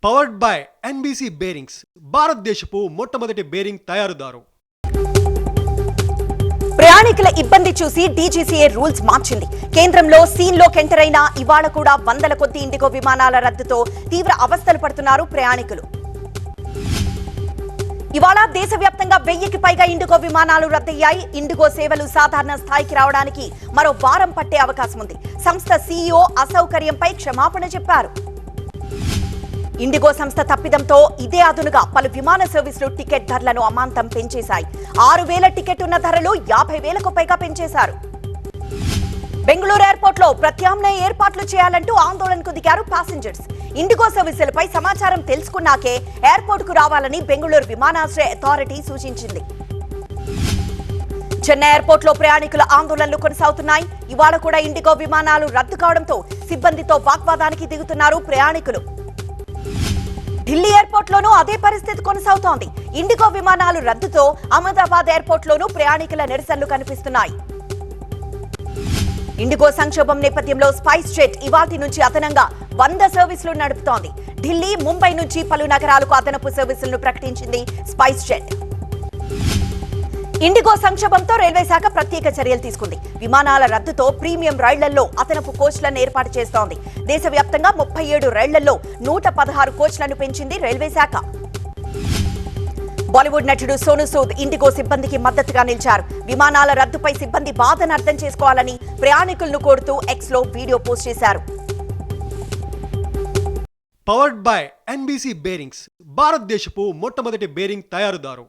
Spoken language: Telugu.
పవర్డ్ బై ఎన్బీసీ బేరింగ్స్, భారతదేశపు మొట్టమొదటి బేరింగ్ తయారుదారు. ప్రయాణికుల ఇబ్బంది చూసి డీజీసీఏ రూల్స్ మార్చింది. కేంద్రంలో సీన్లోకి ఎంటర్ అయిన ఇవాళ కూడా వందల కొద్ది ఇండిగో విమానాల రద్దుతో తీవ్ర అవస్థలు పడుతున్నారు ప్రయాణికులు. ఇవాళ దేశవ్యాప్తంగా 1000కి పైగా ఇండిగో విమానాలు రద్దయ్యాయి. ఇండిగో సేవలు సాధారణ స్థాయికి రావడానికి మరో వారం పట్టే అవకాశం ఉంది. సంస్థ సీఈఓ అసౌకర్యంపై క్షమాపణ చెప్పారు. ఇండిగో సంస్థ తప్పిదంతో ఇదే అదునుగా పలు విమాన సర్వీసులు టికెట్ ధరలను అమాంతం పెంచేశాయి. 6000 టికెట్ ఉన్న ధరలు 50,000కు పైగా పెంచేశారు. బెంగళూరు ఎయిర్పోర్ట్ లో ప్రత్యామ్నాయ ఏర్పాట్లు చేయాలంటూ ఆందోళనకు దిగారు ప్యాసింజర్స్. ఇండిగో సర్వీసులపై సమాచారం తెలుసుకున్నాకే ఎయిర్పోర్ట్ కు రావాలని బెంగళూరు విమానాశ్రయ అథారిటీ సూచించింది. చెన్నై ఎయిర్పోర్ట్ లో ప్రయాణికుల ఆందోళనలు కొనసాగుతున్నాయి. ఇవాళ కూడా ఇండిగో విమానాలు రద్దు కావడంతో సిబ్బందితో వాగ్వాదానికి దిగుతున్నారు ప్రయాణికులు. ఢిల్లీ ఎయిర్పోర్ట్ లోనూ అదే పరిస్థితి కొనసాగుతోంది. ఇండిగో విమానాలు రద్దుతో అహ్మదాబాద్ ఎయిర్పోర్ట్ లోనూ ప్రయాణికుల నిరసనలు కనిపిస్తున్నాయి. ఇండిగో సంక్షోభం నేపథ్యంలో స్పైస్ జెట్ ఇవాల్టి నుంచి అదనంగా 100 సర్వీసులు నడుపుతోంది. ఢిల్లీ, ముంబై నుంచి పలు నగరాలకు అదనపు సర్వీసులను ప్రకటించింది స్పైస్ జెట్. ఇండిగో సంక్షోభంతో రైల్వే శాఖ ప్రత్యేక చర్యలు తీసుకుంది. విమానాల రద్దుతో ప్రీమియం రైళ్లలో అదనపు కోచ్లను ఏర్పాటు చేస్తోంది. దేశవ్యాప్తంగా 37 రైళ్లలో 116 కోచ్లను పెంచింది రైల్వే శాఖ. బాలీవుడ్ నటుడు సోనూ సూద్ ఇండిగో సిబ్బందికి మద్దతుగా నిలిచారు. విమానాల రద్దుపై సిబ్బంది బాధను అర్థం చేసుకోవాలని ప్రయాణికులను కోరుతూ ఎక్స్ లో వీడియో పోస్ట్ చేశారు. పవర్డ్ బై ఎన్బీసీ బేరింగ్స్, భారతదేశపు మొట్టమొదటి బేరింగ్ తయారుదారు.